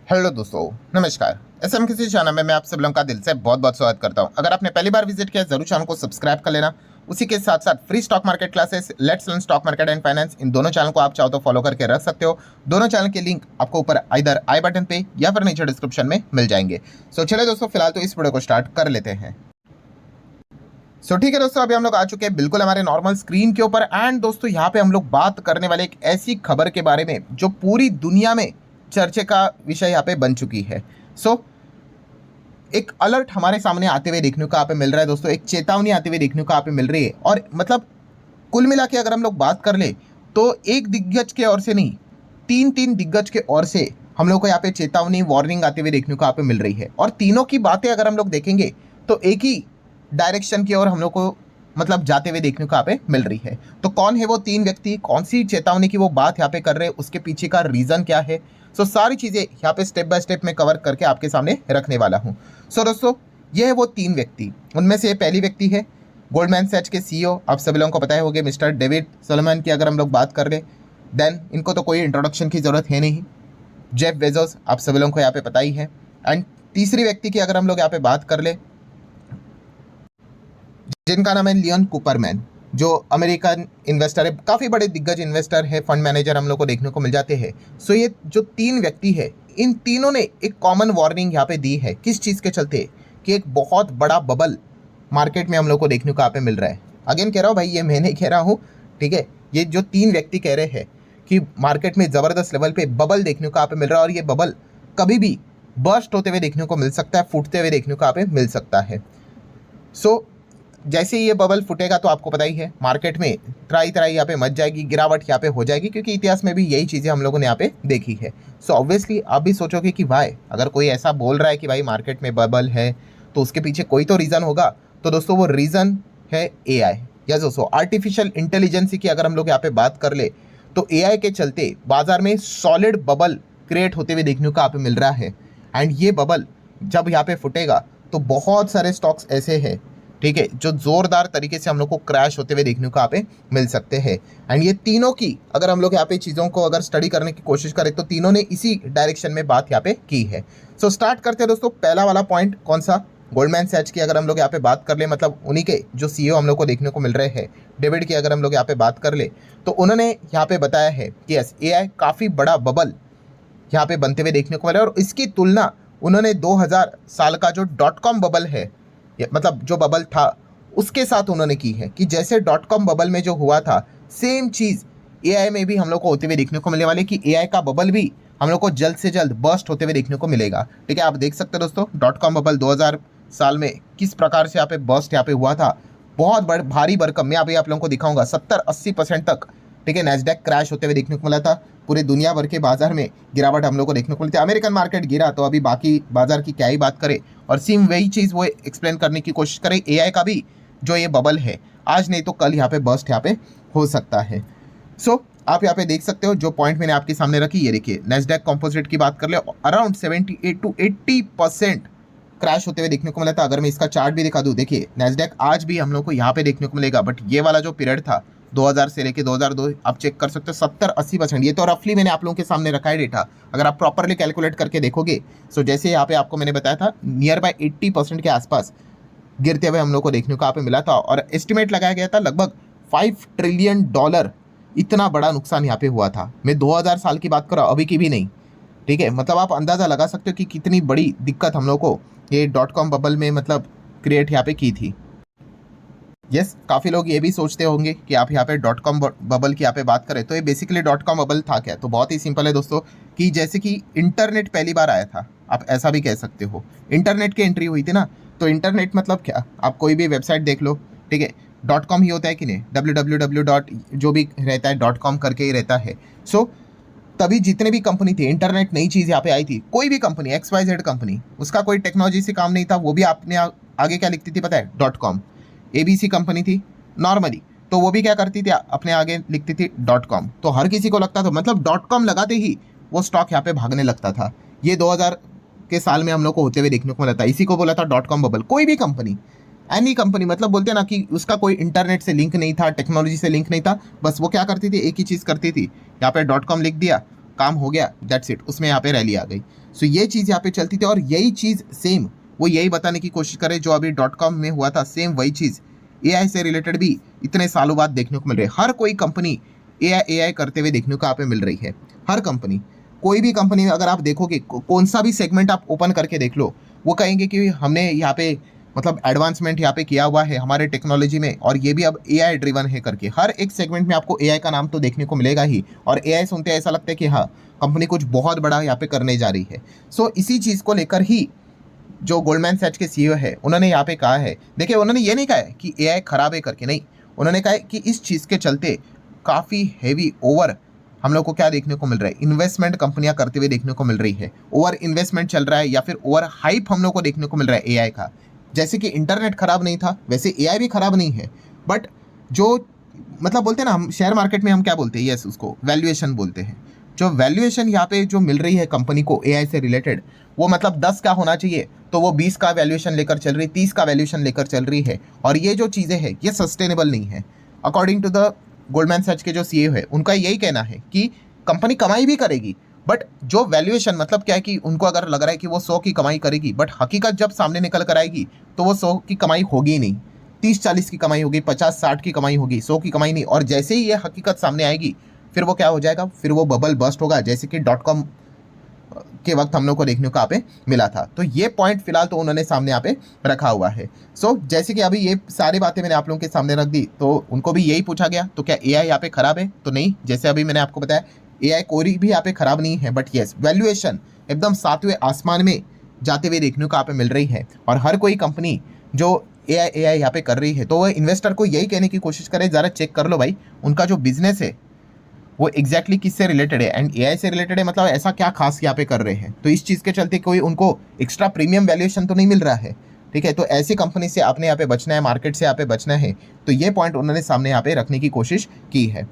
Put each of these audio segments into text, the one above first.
Hello दोस्तों, नमस्कार। SM किसी चैनल में मैं आप सब लोगों का दिल से बहुत बहुत स्वागत करता हूं। अगर आपने पहली बार विजिट किया जरूर चैनल को सब्सक्राइब कर लेना। उसी के साथ साथ free stock market classes, let's learn stock market and finance, इन दोनों चैनल को आप चाहो तो फॉलो करके रख सकते हो। दोनों चैनल के लिंक आपको ऊपर इधर आई बटन पे या फिर नीचे डिस्क्रिप्शन में मिल जाएंगे। सो चलिए दोस्तों, फिलहाल तो इस वीडियो को स्टार्ट कर लेते हैं। ठीक है दोस्तों, अभी हम लोग आ चुके हैं बिल्कुल हमारे नॉर्मल स्क्रीन के ऊपर। एंड दोस्तों, यहाँ पे हम लोग बात करने वाले एक ऐसी खबर के बारे में जो पूरी दुनिया में चर्चे का विषय यहाँ पे बन चुकी है। एक अलर्ट हमारे सामने आते हुए देखने को यहाँ पे मिल रहा है दोस्तों, एक चेतावनी आते हुए देखने को यहाँ पे मिल रही है। और मतलब कुल मिला के अगर हम लोग बात कर ले तो एक दिग्गज के ओर से नहीं, तीन दिग्गज के ओर से हम लोग को यहाँ पे चेतावनी, वार्निंग आते हुए देखने को यहाँ पे मिल रही है। और तीनों की बातें अगर हम लोग देखेंगे तो एक ही डायरेक्शन की ओर हम लोग को मतलब जाते हुए देखने को यहाँ पे मिल रही है। तो कौन है वो तीन व्यक्ति, कौन सी चेतावनी की वो बात यहाँ पे कर रहे हैं, उसके पीछे का रीजन क्या है, सारी चीजें यहाँ पे स्टेप बाय स्टेप में कवर करके आपके सामने रखने वाला हूँ। दोस्तों, ये है वो तीन व्यक्ति। उनमें से पहली व्यक्ति है गोल्डमैन सैच के सीईओ, आप सभी लोगों को पता होंगे, मिस्टर डेविड सोलोमन की अगर हम लोग बात कर ले देन इनको तो कोई इंट्रोडक्शन की जरूरत है नहीं। जेफ बेजोस, आप सभी लोगों को यहाँ पे पता ही है। एंड तीसरी व्यक्ति की अगर हम लोग यहाँ पे बात कर ले जिनका नाम है लियोन कूपरमैन, जो अमेरिकन इन्वेस्टर है, काफ़ी बड़े दिग्गज इन्वेस्टर है, फंड मैनेजर हम लोग को देखने को मिल जाते हैं। ये जो तीन व्यक्ति है, इन तीनों ने एक कॉमन वार्निंग यहाँ पे दी है। किस चीज़ के चलते? कि एक बहुत बड़ा बबल मार्केट में हम लोग को देखने को यहाँ पे मिल रहा है। अगेन कह रहा हूँ भाई, ये मैं नहीं कह रहा हूँ, ठीक है। ये जो तीन व्यक्ति कह रहे हैं कि मार्केट में ज़बरदस्त लेवल पे बबल देखने को यहाँ पे मिल रहा है और ये बबल कभी भी बर्स्ट होते हुए देखने को मिल सकता है, फूटते हुए देखने को यहाँ पे मिल सकता है। जैसे ही ये बबल फूटेगा तो आपको पता ही है, मार्केट में त्राई यहाँ पे मच जाएगी, गिरावट यहाँ पे हो जाएगी, क्योंकि इतिहास में भी यही चीज़ें हम लोगों ने यहाँ पे देखी है। ऑब्वियसली आप भी सोचोगे कि भाई अगर कोई ऐसा बोल रहा है कि भाई मार्केट में बबल है तो उसके पीछे कोई तो रीज़न होगा। तो दोस्तों, वो रीज़न है AI। या दोस्तों, आर्टिफिशियल इंटेलिजेंस की अगर हम लोग यहाँ पे बात कर ले तो AI के चलते बाजार में सॉलिड बबल क्रिएट होते हुए देखने को यहाँ पे मिल रहा है। एंड ये बबल जब यहाँ पे फुटेगा तो बहुत सारे स्टॉक्स ऐसे हैं, ठीक है, जो जोरदार तरीके से हम लोग को क्रैश होते हुए देखने को यहाँ पे मिल सकते हैं। एंड ये तीनों की अगर हम लोग यहाँ पे चीज़ों को अगर स्टडी करने की कोशिश करें तो तीनों ने इसी डायरेक्शन में बात यहाँ पे की है। स्टार्ट करते हैं दोस्तों। पहला वाला पॉइंट कौन सा? गोल्डमैन सैच की अगर हम लोग यहाँ पे बात कर ले, मतलब उन्हीं के जो CEO हम लोग को देखने को मिल रहे हैं, डेविड की अगर हम लोग यहाँ पे बात कर ले तो उन्होंने यहाँ पे बताया है कि यस, AI काफ़ी बड़ा बबल यहाँ पे बनते हुए देखने को मिला है। और इसकी तुलना उन्होंने 2000 साल का जो .com बबल है, मतलब जो बबल था, उसके साथ उन्होंने की है कि जैसे .com बबल में जो हुआ था सेम चीज़ AI में भी हम लोग को होते हुए देखने को मिलने वाले, कि AI का बबल भी हम लोग को जल्द से जल्द बर्स्ट होते हुए देखने को मिलेगा। ठीक है, आप देख सकते हैं दोस्तों, .com बबल 2000 साल में किस प्रकार से यहाँ पे बर्स्ट यहाँ पे हुआ था। बहुत भारी भरकम, मैं अभी आप लोगों को दिखाऊंगा, 70-80% तक, ठीक है, नैस्डैक क्रैश होते हुए देखने को मिला था। पूरे दुनिया भर के बाजार में गिरावट हम लोग को देखने को मिलती है। अमेरिकन मार्केट गिरा तो अभी बाकी बाजार की क्या ही बात करें। और सेम वही चीज़ वो एक्सप्लेन करने की कोशिश करें, AI का भी जो ये बबल है आज नहीं तो कल यहाँ पे बर्स्ट यहाँ पे हो सकता है। आप यहाँ पे देख सकते हो जो पॉइंट मैंने आपके सामने रखी, ये देखिए, नैस्डैक कंपोजिट की बात कर ले, अराउंड 78 to 80% क्रैश होते हुए देखने को मिला था। अगर मैं इसका चार्ट भी दिखा दूँ, देखिए नैस्डैक आज भी हम लोग को यहाँ पे देखने को मिलेगा, बट ये वाला जो पीरियड था 2000 से लेके 2002, आप चेक कर सकते हो 70-80%। ये तो रफली मैंने आप लोगों के सामने रखा है डेटा, अगर आप प्रॉपरली कैलकुलेट करके देखोगे। जैसे यहाँ पे आपको मैंने बताया था, नियर बाय 80% के आसपास गिरते हुए हम लोग को देखने को यहाँ पे मिला था। और एस्टिमेट लगाया गया था लगभग $5 ट्रिलियन, इतना बड़ा नुकसान यहाँ पे हुआ था। मैं 2000 साल की बात कर रहा हूँ, अभी की भी नहीं, ठीक है। मतलब आप अंदाज़ा लगा सकते हो कि कितनी बड़ी दिक्कत हम लोग को ये .com बबल में मतलब क्रिएट यहाँ पे की थी। यस, काफ़ी लोग ये भी सोचते होंगे कि आप यहाँ पे .com बबल की यहाँ पे बात करें तो ये बेसिकली .com बबल था क्या? तो बहुत ही सिंपल है दोस्तों, कि जैसे कि इंटरनेट पहली बार आया था, आप ऐसा भी कह सकते हो, इंटरनेट की एंट्री हुई थी ना। तो इंटरनेट मतलब क्या? आप कोई भी वेबसाइट देख लो, ठीक है, .com ही होता है कि नहीं, www. जो भी रहता है .com करके ही रहता है। तभी जितने भी कंपनी थे, इंटरनेट नई चीज़ यहाँ पे आई थी, कोई भी कंपनी, XYZ कंपनी, उसका कोई टेक्नोलॉजी से काम नहीं था, वो भी आपने आगे क्या लिखती थी पता है? .com। ABC कंपनी थी नॉर्मली, तो वो भी क्या करती थी, अपने आगे लिखती थी .com। तो हर किसी को लगता था, मतलब .com लगाते ही वो स्टॉक यहाँ पे भागने लगता था। ये 2000 के साल में हम लोग को होते हुए देखने को मिला था। इसी को बोला था .com बबल। कोई भी कंपनी, एनी कंपनी, मतलब बोलते हैं ना कि उसका कोई इंटरनेट से लिंक नहीं था, टेक्नोलॉजी से लिंक नहीं था, बस वो क्या करती थी, एक ही चीज़ करती थी, यहाँ पे .com लिख दिया काम हो गया, दैट्स इट, उसमें यहाँ पे रैली आ गई। सो ये चीज़ यहाँ पे चलती थी और यही चीज़ सेम वो यही बताने की कोशिश करे जो अभी .com में हुआ था, सेम वही चीज़ AI से रिलेटेड भी इतने सालों बाद देखने को मिल रही है। हर कोई कंपनी AI करते हुए देखने को यहाँ पे मिल रही है। हर कंपनी, कोई भी कंपनी में अगर आप देखोगे, कौन सा भी सेगमेंट आप ओपन करके देख लो, वो कहेंगे कि हमने यहाँ पे मतलब एडवांसमेंट यहाँ पे किया हुआ है हमारे टेक्नोलॉजी में, और ये भी अब AI ड्रिवन है करके। हर एक सेगमेंट में आपको AI का नाम तो देखने को मिलेगा ही, और AI सुनते ऐसा लगता है कि हाँ, कंपनी कुछ बहुत बड़ा यहाँ पे करने जा रही है। सो इसी चीज़ को लेकर ही जो गोल्डमैन सैच के CEO है, उन्होंने यहाँ पे कहा है, देखिए उन्होंने ये नहीं कहा है कि AI खराब है करके, नहीं, उन्होंने कहा है कि इस चीज़ के चलते काफ़ी हैवी ओवर हम लोग को क्या देखने को मिल रहा है, इन्वेस्टमेंट कंपनियां करते हुए देखने को मिल रही है। ओवर इन्वेस्टमेंट चल रहा है या फिर ओवर हाइप हम लोग को देखने को मिल रहा है AI का। जैसे कि इंटरनेट खराब नहीं था, वैसे AI भी खराब नहीं है, बट जो मतलब बोलते हैं ना, हम शेयर मार्केट में हम क्या बोलते हैं, यस, उसको वैल्यूएशन बोलते हैं। जो वैल्यूएशन यहाँ पे जो मिल रही है कंपनी को AI से रिलेटेड, वो मतलब 10 का होना चाहिए तो वो 20 का वैल्यूएशन लेकर चल रही, 30 का वैल्यूएशन लेकर चल रही है। और ये जो चीज़ें हैं ये सस्टेनेबल नहीं है। According to the Goldman Sachs के जो CEO है, उनका यही कहना है कि कंपनी कमाई भी करेगी, बट जो वैल्यूएशन मतलब क्या है कि उनको अगर लग रहा है कि वो 100 की कमाई करेगी, बट हकीकत जब सामने निकल कर आएगी तो वो 100 की कमाई होगी ही नहीं, 30-40 की कमाई होगी, 50-60 की कमाई होगी, 100 की कमाई नहीं। और जैसे ही ये हकीकत सामने आएगी, फिर वो क्या हो जाएगा, फिर वो बबल बस्ट होगा, जैसे कि .com के वक्त हम लोग को देखने को यहाँ पे मिला था। तो ये पॉइंट फिलहाल तो उन्होंने सामने यहाँ पे रखा हुआ है। सो जैसे कि अभी ये सारी बातें मैंने आप लोगों के सामने रख दी, तो उनको भी यही पूछा गया, तो क्या AI यहाँ पे खराब है? तो नहीं, जैसे अभी मैंने आपको बताया, AI कोई भी यहाँ पे खराब नहीं है, बट येस, वैल्यूएशन एकदम 7वें आसमान में जाते हुए देखने को यहाँ पे मिल रही है। और हर कोई कंपनी जो AI यहाँ पे कर रही है, तो वह इन्वेस्टर को यही कहने की कोशिश करे, ज़रा चेक कर लो भाई, उनका जो बिजनेस है वो एग्जैक्टली किससे रिलेटेड है, एंड AI से रिलेटेड है, मतलब ऐसा क्या खास यहाँ पे कर रहे हैं। तो इस चीज़ के चलते कोई उनको एक्स्ट्रा प्रीमियम वैल्यूएशन तो नहीं मिल रहा है, ठीक है। तो ऐसी कंपनी से आपने यहाँ पे बचना है, मार्केट से यहाँ पे बचना है, तो ये पॉइंट उन्होंने सामने यहाँ पे रखने की कोशिश की है।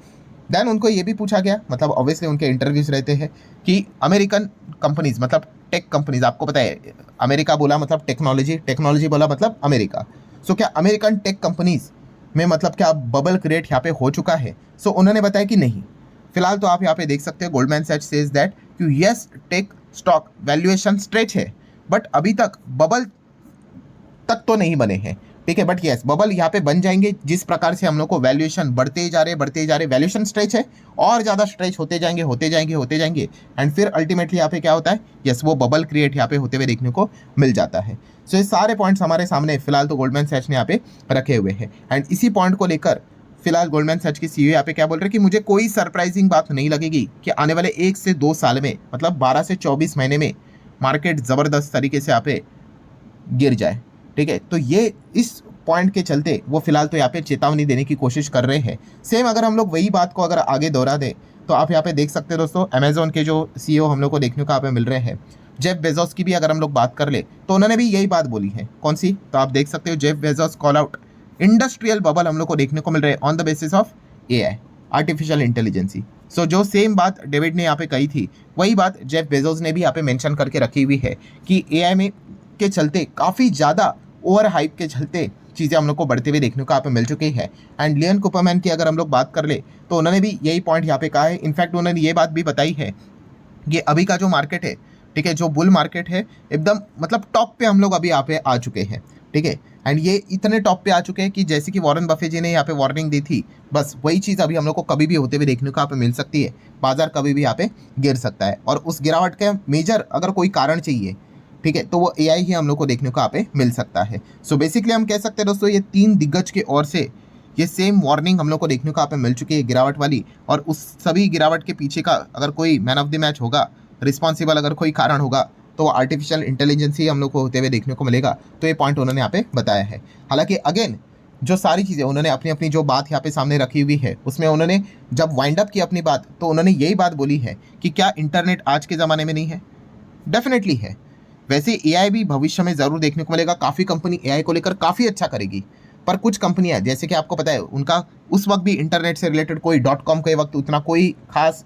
देन उनको ये भी पूछा गया, मतलब ऑब्वियसली उनके इंटरव्यूज रहते हैं, कि अमेरिकन कंपनीज मतलब टेक कंपनीज, आपको पता है अमेरिका बोला मतलब टेक्नोलॉजी, टेक्नोलॉजी बोला मतलब अमेरिका। सो क्या अमेरिकन टेक कंपनीज में मतलब क्या बबल क्रिएट यहाँ पे हो चुका है? सो उन्होंने बताया कि नहीं। फिलहाल तो आप यहाँ पे देख सकते हो, गोल्डमैन सैच सेज दैट कि yes, tech stock valuation stretch है, बट अभी तक बबल तक तो नहीं बने हैं, ठीक है। बट यस, बबल यहाँ पे बन जाएंगे जिस प्रकार से हम लोग को वैल्यूएशन बढ़ते जा रहे, वैल्यूएशन स्ट्रेच है, और ज़्यादा स्ट्रेच होते जाएंगे, एंड फिर अल्टीमेटली यहाँ पे क्या होता है, यस, वो बबल क्रिएट यहाँ पे होते हुए देखने को मिल जाता है। सो ये सारे पॉइंट्स हमारे सामने फिलहाल तो गोल्डमैन सैच ने यहाँ पे रखे हुए हैं, एंड इसी पॉइंट को लेकर फिलहाल गोल्डमैन सैच की CEO यहाँ पे क्या बोल रहे हैं कि मुझे कोई सरप्राइजिंग बात नहीं लगेगी कि आने वाले 1 से 2 साल में, मतलब 12 से 24 महीने में मार्केट ज़बरदस्त तरीके से यहाँ पे गिर जाए, ठीक है। तो ये इस पॉइंट के चलते वो फिलहाल तो यहाँ पे चेतावनी देने की कोशिश कर रहे हैं। सेम अगर हम लोग वही बात को अगर आगे दोहरा दें, तो आप यहाँ पे देख सकते हैं दोस्तों, अमेजोन के जो CEO हम लोग को देखने को यहाँ पे मिल रहे हैं, जेफ बेजोस की भी अगर हम लोग बात कर ले, तो उन्होंने भी यही बात बोली है। कौन सी? तो आप देख सकते हो, Jeff Bezos call out industrial bubble हम लोग को देखने को मिल रहे हैं on the basis of AI, artificial intelligence. So जो सेम बात डेविड ने यहाँ पे कही थी, वही बात जेफ बेजोस ने भी यहाँ पे मेंशन करके रखी हुई है कि AI में के चलते काफ़ी ज़्यादा ओवर हाइप के चलते चीज़ें हम लोग को बढ़ते हुए देखने को यहाँ पे मिल चुकी है। एंड लियन कुपरमैन की अगर हम लोग बात कर ले, तो उन्होंने भी यही पॉइंट यहाँ पे कहा है। इनफैक्ट उन्होंने ये बात भी बताई है कि अभी का जो मार्केट है, ठीक है, जो बुल मार्केट है, एकदम मतलब टॉप पे हम लोग अभी यहाँ पे आ चुके हैं, ठीक है। एंड ये इतने टॉप पे आ चुके हैं कि जैसे कि वॉरेन बफे जी ने यहाँ पे वार्निंग दी थी, बस वही चीज़ अभी हम लोग को कभी भी होते हुए देखने को यहाँ पे मिल सकती है। बाजार कभी भी यहाँ पे गिर सकता है, और उस गिरावट का मेजर अगर कोई कारण चाहिए, ठीक है, तो वो AI ही हम लोग को देखने को यहाँ पे मिल सकता है। सो बेसिकली हम कह सकते हैं दोस्तों, ये 3 दिग्गज के ओर से ये सेम वार्निंग हम लोग को देखने को यहाँ पे मिल चुकी है गिरावट वाली। और उस सभी गिरावट के पीछे का अगर कोई मैन ऑफ द मैच होगा, रिस्पॉन्सिबल अगर कोई कारण होगा, तो वो आर्टिफिशियल इंटेलिजेंस ही हम लोग को होते हुए देखने को मिलेगा। तो ये पॉइंट उन्होंने यहाँ पे बताया है। हालांकि अगेन जो सारी चीज़ें उन्होंने अपनी अपनी जो बात यहाँ पे सामने रखी हुई है, उसमें उन्होंने जब वाइंड अप की अपनी बात, तो उन्होंने यही बात बोली है कि क्या इंटरनेट आज के ज़माने में नहीं है? डेफिनेटली है। वैसे AI भी भविष्य में ज़रूर देखने को मिलेगा, काफ़ी कंपनी AI को लेकर काफ़ी अच्छा करेगी, पर कुछ कंपनियां, जैसे कि आपको पता है, उनका उस वक्त भी इंटरनेट से रिलेटेड कोई .com के वक्त उतना कोई खास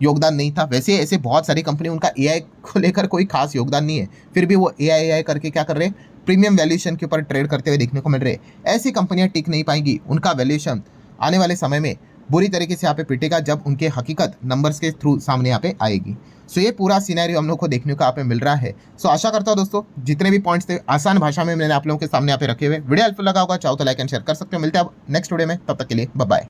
योगदान नहीं था। वैसे ऐसे बहुत सारी कंपनी, उनका AI को लेकर कोई खास योगदान नहीं है, फिर भी वो AI करके क्या कर रहे हैं, प्रीमियम वैल्यूएशन के ऊपर ट्रेड करते हुए देखने को मिल रहे हैं। ऐसी कंपनियां टिक नहीं पाएंगी, उनका वैल्यूएशन आने वाले समय में बुरी तरीके से यहाँ पे पिटेगा जब उनके हकीकत नंबर्स के थ्रू सामने यहाँ पे आएगी। सो ये पूरा सिनेरियो हम लोग को देखने को यहाँ पे मिल रहा है। सो आशा करता हूँ दोस्तों जितने भी पॉइंट्स थे आसान भाषा में मैंने आप लोगों के सामने यहाँ पे रखे हुए। वीडियो हेल्पफुल लगा होगा, चाहो तो लाइक एंड शेयर कर सकते हो। मिलते हैं अब नेक्स्ट वीडियो में, तब तक के लिए बाय बाय।